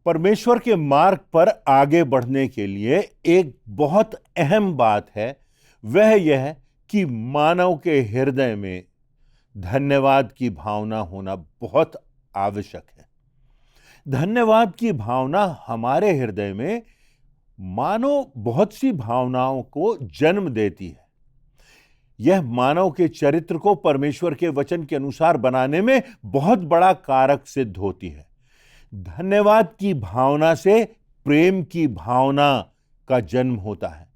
परमेश्वर के मार्ग पर आगे बढ़ने के लिए एक बहुत अहम बात है, वह यह कि मानव के हृदय में धन्यवाद की भावना होना बहुत आवश्यक है। धन्यवाद की भावना हमारे हृदय में मानो बहुत सी भावनाओं को जन्म देती है। यह मानव के चरित्र को परमेश्वर के वचन के अनुसार बनाने में बहुत बड़ा कारक सिद्ध होती है। धन्यवाद की भावना से प्रेम की भावना का जन्म होता है।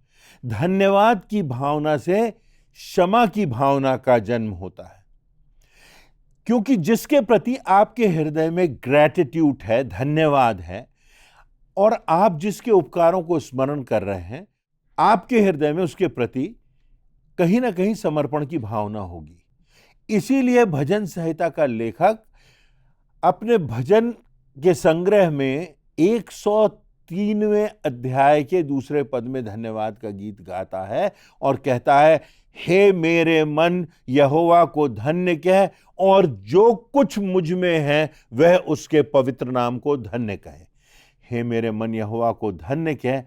धन्यवाद की भावना से क्षमा की भावना का जन्म होता है, क्योंकि जिसके प्रति आपके हृदय में ग्रैटिट्यूड है, धन्यवाद है, और आप जिसके उपकारों को स्मरण कर रहे हैं, आपके हृदय में उसके प्रति कहीं ना कहीं समर्पण की भावना होगी। इसीलिए भजन संहिता का लेखक अपने भजन के संग्रह में 103वें अध्याय के दूसरे पद में धन्यवाद का गीत गाता है और कहता है, हे मेरे मन यहोवा को धन्य कह और जो कुछ मुझ में है वह उसके पवित्र नाम को धन्य कहे। हे मेरे मन यहोवा को धन्य कह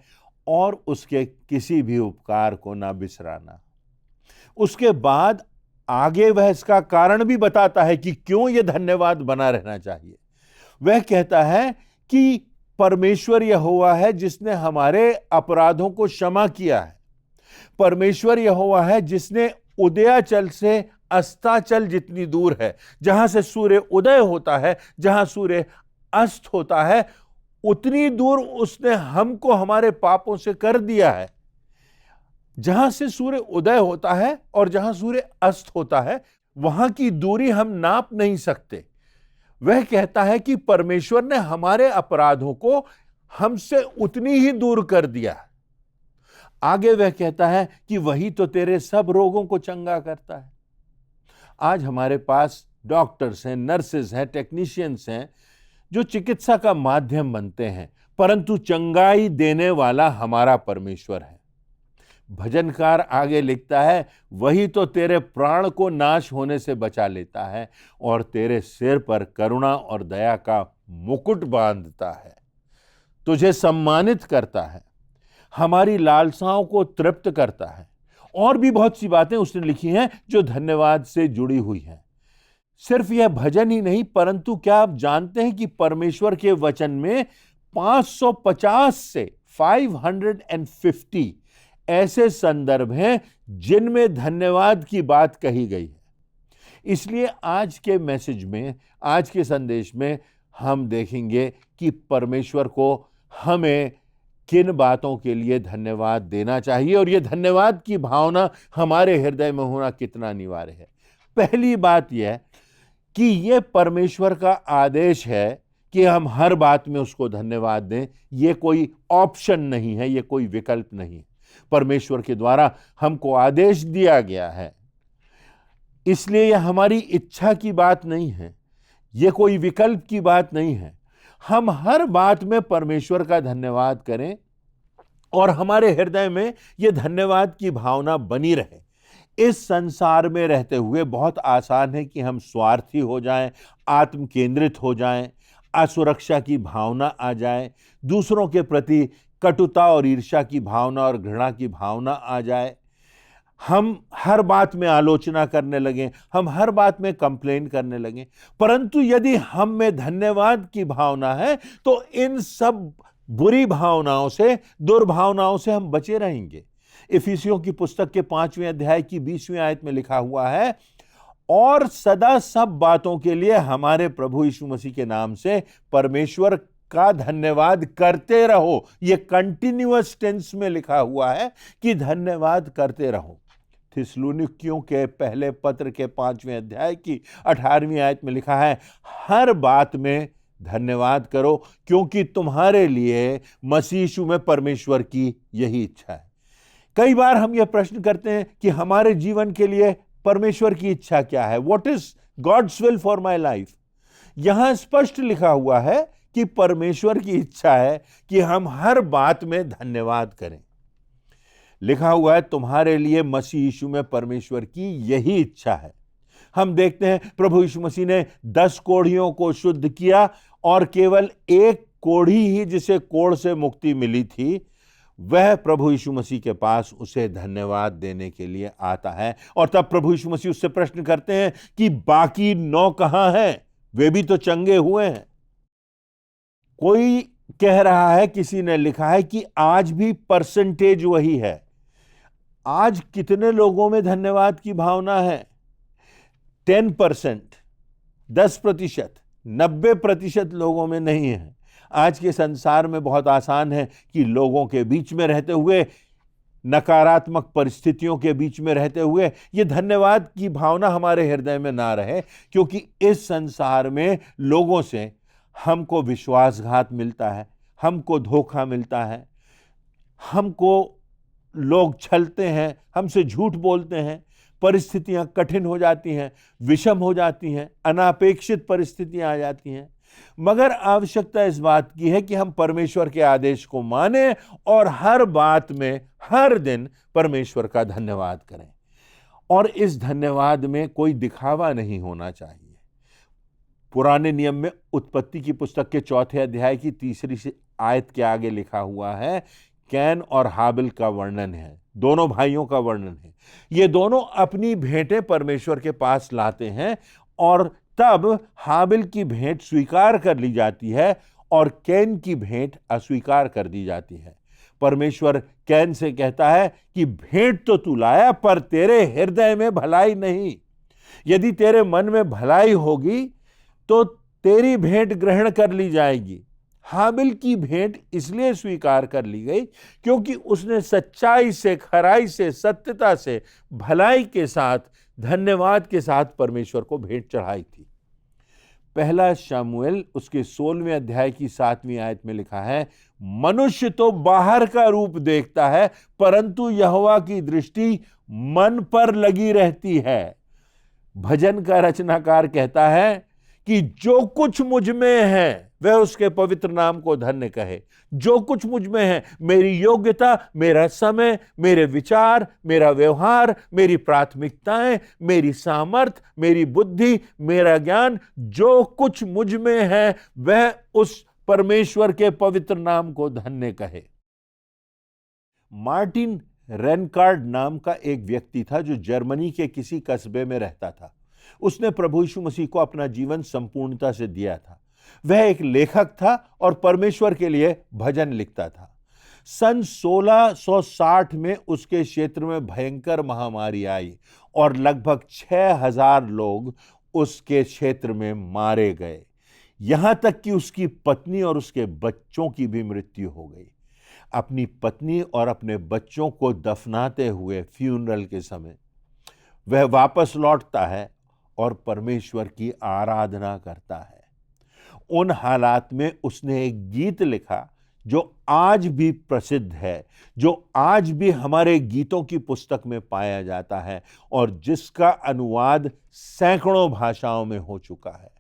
और उसके किसी भी उपकार को ना बिसराना। उसके बाद आगे वह इसका कारण भी बताता है कि क्यों यह धन्यवाद बना रहना चाहिए। वह कहता है कि परमेश्वर यहोवा है जिसने हमारे अपराधों को क्षमा किया है। परमेश्वर यहोवा है जिसने उदयाचल से अस्ताचल जितनी दूर है, जहां से सूर्य उदय होता है, जहां सूर्य अस्त होता है, उतनी दूर उसने हमको हमारे पापों से कर दिया है। जहां से सूर्य उदय होता है और जहां सूर्य अस्त होता है, वहां की दूरी हम नाप नहीं सकते। वह कहता है कि परमेश्वर ने हमारे अपराधों को हमसे उतनी ही दूर कर दिया। आगे वह कहता है कि वही तो तेरे सब रोगों को चंगा करता है। आज हमारे पास डॉक्टर्स हैं, नर्सेज हैं, टेक्नीशियंस हैं जो चिकित्सा का माध्यम बनते हैं, परंतु चंगाई देने वाला हमारा परमेश्वर है। भजनकार आगे लिखता है, वही तो तेरे प्राण को नाश होने से बचा लेता है और तेरे सिर पर करुणा और दया का मुकुट बांधता है, तुझे सम्मानित करता है, हमारी लालसाओं को तृप्त करता है। और भी बहुत सी बातें उसने लिखी हैं जो धन्यवाद से जुड़ी हुई हैं। सिर्फ यह भजन ही नहीं, परंतु क्या आप जानते हैं कि परमेश्वर के वचन में 550 से 550 ऐसे संदर्भ हैं जिनमें धन्यवाद की बात कही गई है। इसलिए आज के मैसेज में, आज के संदेश में हम देखेंगे कि परमेश्वर को हमें किन बातों के लिए धन्यवाद देना चाहिए और यह धन्यवाद की भावना हमारे हृदय में होना कितना अनिवार्य है। पहली बात यह कि यह परमेश्वर का आदेश है कि हम हर बात में उसको धन्यवाद दें। यह कोई ऑप्शन नहीं है, यह कोई विकल्प नहीं। परमेश्वर के द्वारा हमको आदेश दिया गया है, इसलिए यह हमारी इच्छा की बात नहीं है, यह कोई विकल्प की बात नहीं है। हम हर बात में परमेश्वर का धन्यवाद करें और हमारे हृदय में यह धन्यवाद की भावना बनी रहे। इस संसार में रहते हुए बहुत आसान है कि हम स्वार्थी हो जाएं, आत्म केंद्रित हो जाएं, असुरक्षा की भावना आ जाए, दूसरों के प्रति कटुता और ईर्ष्या की भावना और घृणा की भावना आ जाए, हम हर बात में आलोचना करने लगें, हम हर बात में कंप्लेन करने लगें। परंतु यदि हम में धन्यवाद की भावना है तो इन सब बुरी भावनाओं से, दुर्भावनाओं से हम बचे रहेंगे। इफिसियों की पुस्तक के 5वें अध्याय की 20वीं आयत में लिखा हुआ है, और सदा सब बातों के लिए हमारे प्रभु यीशु मसीह के नाम से परमेश्वर का धन्यवाद करते रहो। यह कंटिन्यूअस टेंस में लिखा हुआ है कि धन्यवाद करते रहो। थिस्सलुनीकियों के पहले पत्र के 5वें अध्याय की 18वीं आयत में लिखा है, हर बात में धन्यवाद करो क्योंकि तुम्हारे लिए मसीह यीशु में परमेश्वर की यही इच्छा है। कई बार हम यह प्रश्न करते हैं कि हमारे जीवन के लिए परमेश्वर की इच्छा क्या है? What is God's will for my life? यहां स्पष्ट लिखा हुआ है कि परमेश्वर की इच्छा है कि हम हर बात में धन्यवाद करें। लिखा हुआ है, तुम्हारे लिए मसीह यीशु में परमेश्वर की यही इच्छा है। हम देखते हैं प्रभु यीशु मसीह ने 10 कोढ़ियों को शुद्ध किया और केवल एक कोढ़ी ही जिसे कोढ़ से मुक्ति मिली थी, वह प्रभु यीशु मसीह के पास उसे धन्यवाद देने के लिए आता है। और तब प्रभु यीशु मसीह उससे प्रश्न करते हैं कि बाकी 9 कहां हैं? वे भी तो चंगे हुए हैं। कोई कह रहा है, किसी ने लिखा है कि आज भी परसेंटेज वही है। आज कितने लोगों में धन्यवाद की भावना है? 10%, 10%, 90% लोगों में नहीं है। आज के संसार में बहुत आसान है कि लोगों के बीच में रहते हुए, नकारात्मक परिस्थितियों के बीच में रहते हुए, ये धन्यवाद की भावना हमारे हृदय में ना रहे, क्योंकि इस संसार में लोगों से हमको विश्वासघात मिलता है, हमको धोखा मिलता है, हमको लोग छलते हैं, हमसे झूठ बोलते हैं, परिस्थितियां कठिन हो जाती हैं, विषम हो जाती हैं, अनापेक्षित परिस्थितियां आ जाती हैं। मगर आवश्यकता इस बात की है कि हम परमेश्वर के आदेश को माने और हर बात में, हर दिन परमेश्वर का धन्यवाद करें। और इस धन्यवाद में कोई दिखावा नहीं होना चाहिए। पुराने नियम में उत्पत्ति की पुस्तक के 4 अध्याय की 3 आयत के आगे लिखा हुआ है, कैन और हाबिल का वर्णन है, दोनों भाइयों का वर्णन है। ये दोनों अपनी भेंटें परमेश्वर के पास लाते हैं और तब हाबिल की भेंट स्वीकार कर ली जाती है और कैन की भेंट अस्वीकार कर दी जाती है। परमेश्वर कैन से कहता है कि भेंट तो तू लाया, पर तेरे हृदय में भलाई नहीं। यदि तेरे मन में भलाई होगी तो तेरी भेंट ग्रहण कर ली जाएगी। हाबिल की भेंट इसलिए स्वीकार कर ली गई क्योंकि उसने सच्चाई से, खराई से, सत्यता से, भलाई के साथ, धन्यवाद के साथ परमेश्वर को भेंट चढ़ाई थी। 1 शमूएल उसके 16वें अध्याय की 7वीं आयत में लिखा है, मनुष्य तो बाहर का रूप देखता है, परंतु यहोवा की दृष्टि मन पर लगी रहती है। भजन का रचनाकार कहता है कि जो कुछ मुझ में है वह उसके पवित्र नाम को धन्य कहे। जो कुछ मुझ में है, मेरी योग्यता, मेरा समय, मेरे विचार, मेरा व्यवहार, मेरी प्राथमिकताएं, मेरी सामर्थ, मेरी बुद्धि, मेरा ज्ञान, जो कुछ मुझ में है वह उस परमेश्वर के पवित्र नाम को धन्य कहे। मार्टिन रेनकार्ड नाम का एक व्यक्ति था जो जर्मनी के किसी कस्बे में रहता था। उसने प्रभु यीशु मसीह को अपना जीवन संपूर्णता से दिया था। वह एक लेखक था और परमेश्वर के लिए भजन लिखता था। सन 1660 में उसके क्षेत्र में भयंकर महामारी आई और लगभग 6000 लोग उसके क्षेत्र में मारे गए। यहां तक कि उसकी पत्नी और उसके बच्चों की भी मृत्यु हो गई। अपनी पत्नी और अपने बच्चों को दफनाते हुए फ्यूनरल के समय वह वापस लौटता है और परमेश्वर की आराधना करता है। उन हालात में उसने एक गीत लिखा जो आज भी प्रसिद्ध है, जो आज भी हमारे गीतों की पुस्तक में पाया जाता है और जिसका अनुवाद सैकड़ों भाषाओं में हो चुका है।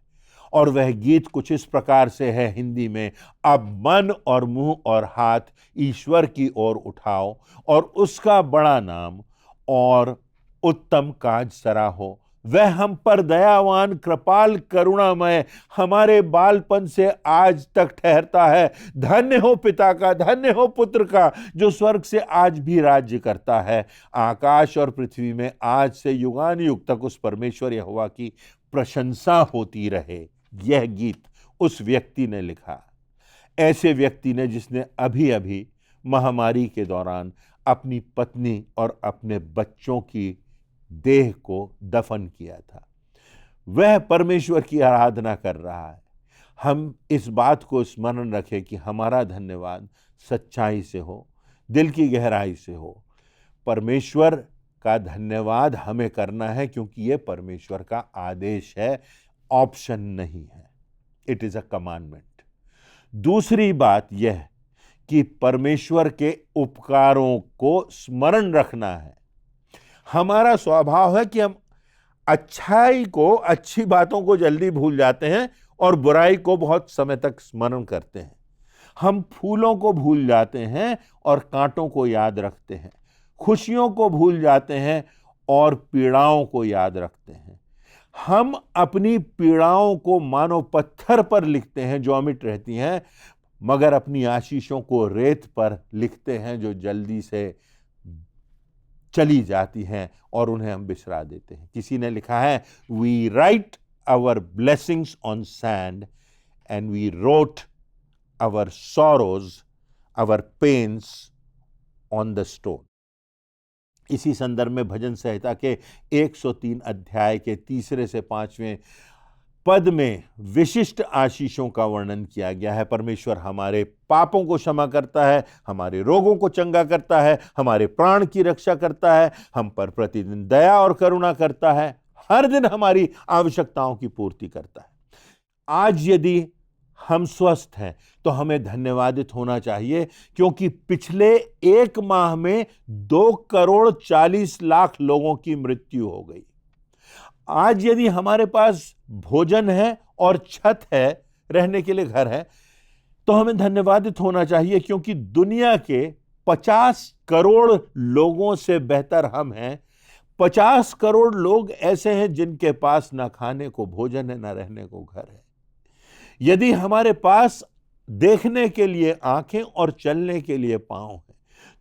और वह गीत कुछ इस प्रकार से है हिंदी में, अब मन और मुंह और हाथ ईश्वर की ओर उठाओ और उसका बड़ा नाम और उत्तम काज सराहो। वह हम पर दयावान, कृपाल, करुणामय, हमारे बालपन से आज तक ठहरता है। धन्य हो पिता का, धन्य हो पुत्र का, जो स्वर्ग से आज भी राज्य करता है। आकाश और पृथ्वी में आज से युगान युग तक उस परमेश्वर यहोवा की प्रशंसा होती रहे। यह गीत उस व्यक्ति ने लिखा, ऐसे व्यक्ति ने जिसने अभी अभी महामारी के दौरान अपनी पत्नी और अपने बच्चों की देह को दफन किया था। वह परमेश्वर की आराधना कर रहा है। हम इस बात को स्मरण रखें कि हमारा धन्यवाद सच्चाई से हो, दिल की गहराई से हो। परमेश्वर का धन्यवाद हमें करना है क्योंकि यह परमेश्वर का आदेश है, ऑप्शन नहीं है। It is a commandment. दूसरी बात यह कि परमेश्वर के उपकारों को स्मरण रखना है। हमारा स्वभाव है कि हम अच्छाई को, अच्छी बातों को जल्दी भूल जाते हैं और बुराई को बहुत समय तक स्मरण करते हैं। हम फूलों को भूल जाते हैं और कांटों को याद रखते हैं। खुशियों को भूल जाते हैं और पीड़ाओं को याद रखते हैं। हम अपनी पीड़ाओं को मानो पत्थर पर लिखते हैं जो अमिट रहती हैं, मगर अपनी आशीषों को रेत पर लिखते हैं जो जल्दी से चली जाती हैं और उन्हें हम बिसरा देते हैं। किसी ने लिखा है, we write our blessings on sand and we wrote our sorrows, our pains on the stone. इसी संदर्भ में भजन संहिता के 103 अध्याय के 3 से 5वें पद में विशिष्ट आशीषों का वर्णन किया गया है। परमेश्वर हमारे पापों को क्षमा करता है, हमारे रोगों को चंगा करता है, हमारे प्राण की रक्षा करता है, हम पर प्रतिदिन दया और करुणा करता है, हर दिन हमारी आवश्यकताओं की पूर्ति करता है। आज यदि हम स्वस्थ हैं तो हमें धन्यवादित होना चाहिए, क्योंकि पिछले 1 माह में 2,40,00,000 लोगों की मृत्यु हो गई। आज यदि हमारे पास भोजन है और छत है, रहने के लिए घर है, तो हमें धन्यवादित होना चाहिए, क्योंकि दुनिया के 50 करोड़ लोगों से बेहतर हम हैं। 50 करोड़ लोग ऐसे हैं जिनके पास ना खाने को भोजन है, ना रहने को घर है। यदि हमारे पास देखने के लिए आंखें और चलने के लिए पांव हैं,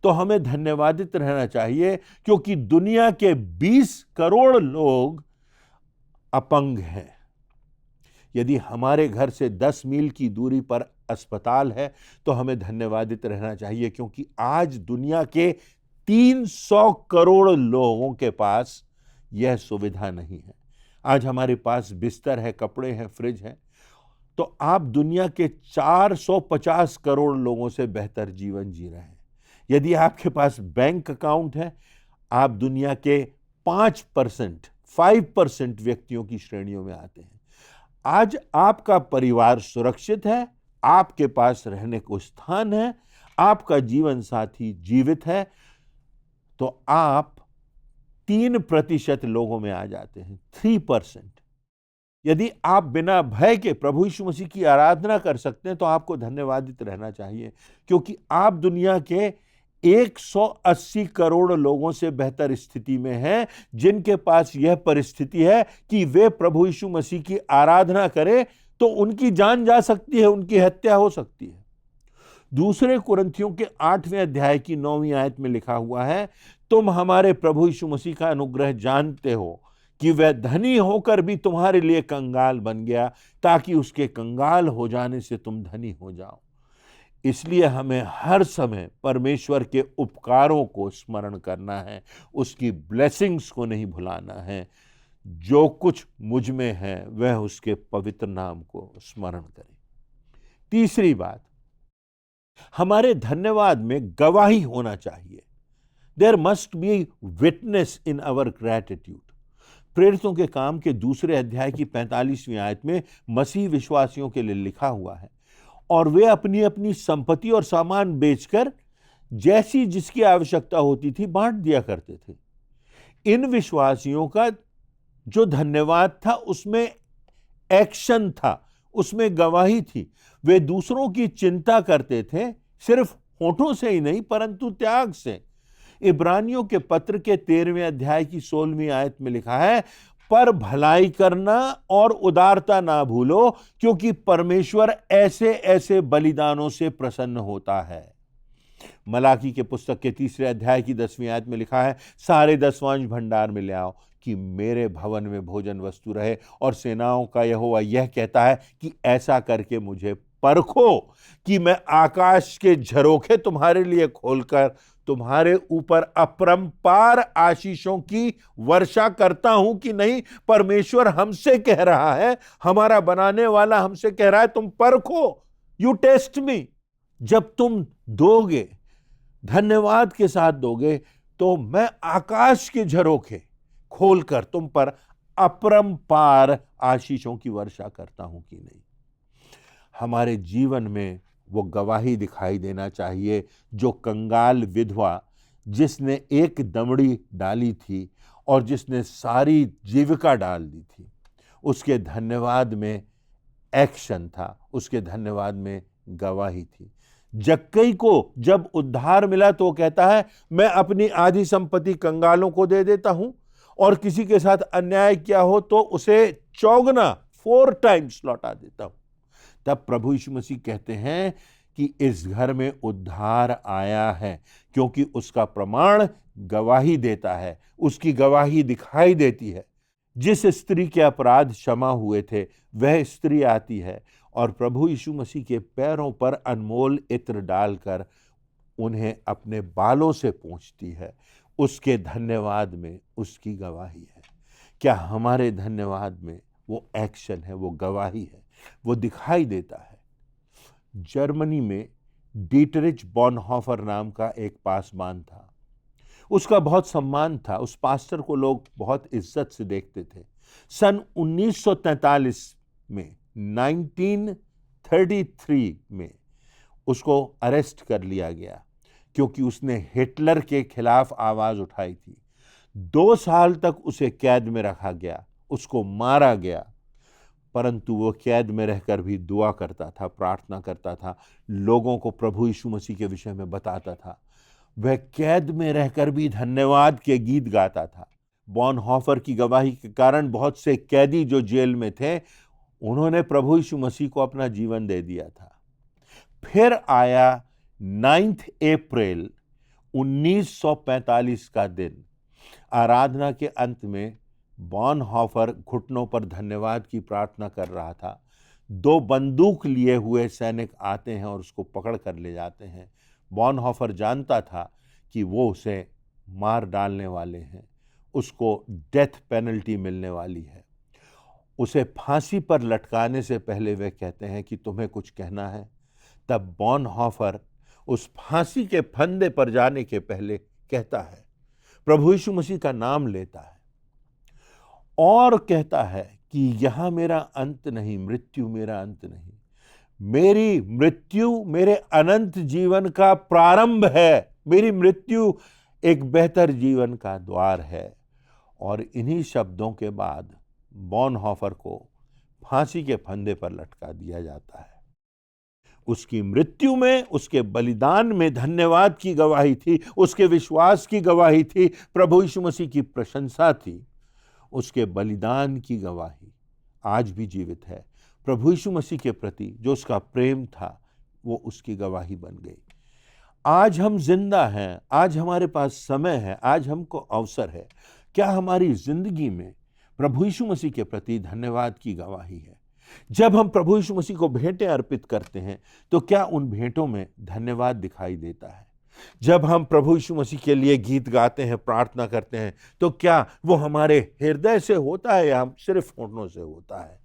तो हमें धन्यवादित रहना चाहिए, क्योंकि दुनिया के 20 करोड़ लोग अपंग हैं। यदि हमारे घर से 10 मील की दूरी पर अस्पताल है तो हमें धन्यवादित रहना चाहिए, क्योंकि आज दुनिया के 300 करोड़ लोगों के पास यह सुविधा नहीं है। आज हमारे पास बिस्तर है, कपड़े हैं, फ्रिज है, तो आप दुनिया के 450 करोड़ लोगों से बेहतर जीवन जी रहे हैं। यदि आपके पास बैंक अकाउंट है, आप दुनिया के 5% व्यक्तियों की श्रेणियों में आते हैं। आज आपका परिवार सुरक्षित है, आपके पास रहने को स्थान है, आपका जीवन साथी जीवित है, तो आप 3% लोगों में आ जाते हैं, 3%। यदि आप बिना भय के प्रभु यीशु मसीह की आराधना कर सकते हैं तो आपको धन्यवादित रहना चाहिए, क्योंकि आप दुनिया के 180 करोड़ लोगों से बेहतर स्थिति में हैं, जिनके पास यह परिस्थिति है कि वे प्रभु यीशु मसीह की आराधना करें तो उनकी जान जा सकती है, उनकी हत्या हो सकती है। दूसरे कुरिन्थियों के 8वें अध्याय की 9वीं आयत में लिखा हुआ है, तुम हमारे प्रभु यीशु मसीह का अनुग्रह जानते हो कि वह धनी होकर भी तुम्हारे लिए कंगाल बन गया, ताकि उसके कंगाल हो जाने से तुम धनी हो जाओ। इसलिए हमें हर समय परमेश्वर के उपकारों को स्मरण करना है, उसकी ब्लेसिंग्स को नहीं भुलाना है। जो कुछ मुझ में है वह उसके पवित्र नाम को स्मरण करें। तीसरी बात, हमारे धन्यवाद में गवाही होना चाहिए। There must be witness in our gratitude. प्रेरितों के काम के 2 अध्याय की 45वीं आयत में मसीह विश्वासियों के लिए लिखा हुआ है, और वे अपनी अपनी संपत्ति और सामान बेचकर जैसी जिसकी आवश्यकता होती थी बांट दिया करते थे। इन विश्वासियों का जो धन्यवाद था उसमें एक्शन था, उसमें गवाही थी। वे दूसरों की चिंता करते थे, सिर्फ होठों से ही नहीं परंतु त्याग से। इब्रानियों के पत्र के 13वें अध्याय की 16वीं आयत में लिखा है, पर भलाई करना और उदारता ना भूलो, क्योंकि परमेश्वर ऐसे ऐसे बलिदानों से प्रसन्न होता है। मलाकी के पुस्तक के 3 अध्याय की 10वीं आयत में लिखा है, सारे दसवांश भंडार में ले आओ कि मेरे भवन में भोजन वस्तु रहे। और सेनाओं का यहोवा यह कहता है कि ऐसा करके मुझे परखो कि मैं आकाश के झरोखे तुम्हारे लिए खोलकर तुम्हारे ऊपर अपरंपार आशीषों की वर्षा करता हूं कि नहीं। परमेश्वर हमसे कह रहा है, हमारा बनाने वाला हमसे कह रहा है, तुम परखो, यू टेस्ट मी। जब तुम दोगे, धन्यवाद के साथ दोगे, तो मैं आकाश के झरोखे खोलकर तुम पर अपरंपार आशीषों की वर्षा करता हूं कि नहीं। हमारे जीवन में वो गवाही दिखाई देना चाहिए जो कंगाल विधवा, जिसने एक दमड़ी डाली थी और जिसने सारी जीविका डाल दी थी, उसके धन्यवाद में एक्शन था, उसके धन्यवाद में गवाही थी। जक्कई को जब उद्धार मिला तो वो कहता है, मैं अपनी आधी संपत्ति कंगालों को दे देता हूं, और किसी के साथ अन्याय किया हो तो उसे चौगुना 4 टाइम्स लौटा देता हूं। तब प्रभु यीशु मसीह कहते हैं कि इस घर में उद्धार आया है, क्योंकि उसका प्रमाण गवाही देता है, उसकी गवाही दिखाई देती है। जिस स्त्री के अपराध क्षमा हुए थे वह स्त्री आती है और प्रभु यीशु मसीह के पैरों पर अनमोल इत्र डालकर उन्हें अपने बालों से पोंछती है। उसके धन्यवाद में उसकी गवाही है। क्या हमारे धन्यवाद में वो एक्शन है, वो गवाही है, वो दिखाई देता है? जर्मनी में डीटरिच बॉनहोफर नाम का एक पासवान था। उसका बहुत सम्मान था, उस पास्टर को लोग बहुत इज्जत से देखते थे। सन 1943 में 1933 में उसको अरेस्ट कर लिया गया क्योंकि उसने हिटलर के खिलाफ आवाज उठाई थी। 2 साल तक उसे कैद में रखा गया, उसको मारा गया, परंतु वो कैद में रहकर भी दुआ करता था, प्रार्थना करता था, लोगों को प्रभु यीशु मसीह के विषय में बताता था। वह कैद में रहकर भी धन्यवाद के गीत गाता था। बॉनहोफर की गवाही के कारण बहुत से कैदी जो जेल में थे, उन्होंने प्रभु यीशु मसीह को अपना जीवन दे दिया था। फिर आया 9 अप्रैल 1945 का दिन। आराधना के अंत में बॉनहोफर घुटनों पर धन्यवाद की प्रार्थना कर रहा था। 2 बंदूक लिए हुए सैनिक आते हैं और उसको पकड़ कर ले जाते हैं। बॉनहोफर जानता था कि वो उसे मार डालने वाले हैं, उसको डेथ पेनल्टी मिलने वाली है। उसे फांसी पर लटकाने से पहले वे कहते हैं कि तुम्हें कुछ कहना है। तब बॉनहोफर उस फांसी के फंदे पर जाने के पहले कहता है, प्रभु यीशु मसीह का नाम लेता है और कहता है कि यहां मेरा अंत नहीं, मृत्यु मेरा अंत नहीं, मेरी मृत्यु मेरे अनंत जीवन का प्रारंभ है, मेरी मृत्यु एक बेहतर जीवन का द्वार है। और इन्हीं शब्दों के बाद बॉनहोफर को फांसी के फंदे पर लटका दिया जाता है। उसकी मृत्यु में, उसके बलिदान में धन्यवाद की गवाही थी, उसके विश्वास की गवाही थी, प्रभु यीशु मसीह की प्रशंसा थी। उसके बलिदान की गवाही आज भी जीवित है। प्रभु यीशु मसीह के प्रति जो उसका प्रेम था वो उसकी गवाही बन गई। आज हम जिंदा हैं, आज हमारे पास समय है, आज हमको अवसर है। क्या हमारी जिंदगी में प्रभु यीशु मसीह के प्रति धन्यवाद की गवाही है? जब हम प्रभु यीशु मसीह को भेंटें अर्पित करते हैं तो क्या उन भेंटों में धन्यवाद दिखाई देता है? जब हम प्रभु यीशु मसीह के लिए गीत गाते हैं, प्रार्थना करते हैं, तो क्या वो हमारे हृदय से होता है या सिर्फ होठों से होता है?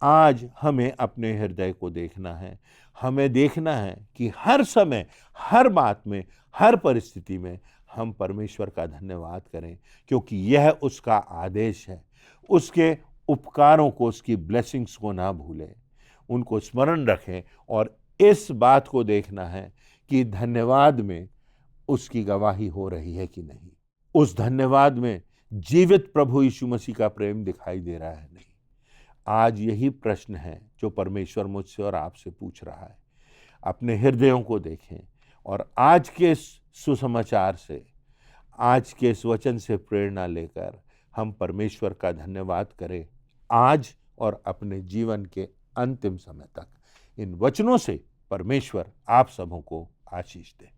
आज हमें अपने हृदय को देखना है। हमें देखना है कि हर समय, हर बात में, हर परिस्थिति में हम परमेश्वर का धन्यवाद करें, क्योंकि यह उसका आदेश है। उसके उपकारों को, उसकी ब्लेसिंग्स को ना भूलें, उनको स्मरण रखें और इस बात को देखना है कि धन्यवाद में उसकी गवाही हो रही है कि नहीं। उस धन्यवाद में जीवित प्रभु यीशु मसीह का प्रेम दिखाई दे रहा है नहीं। आज यही प्रश्न है जो परमेश्वर मुझसे और आपसे पूछ रहा है। अपने हृदयों को देखें और आज के इस सुसमाचार से, आज के इस वचन से प्रेरणा लेकर हम परमेश्वर का धन्यवाद करें आज और अपने जीवन के अंतिम समय तक। इन वचनों से परमेश्वर आप सबों को आशीष दे।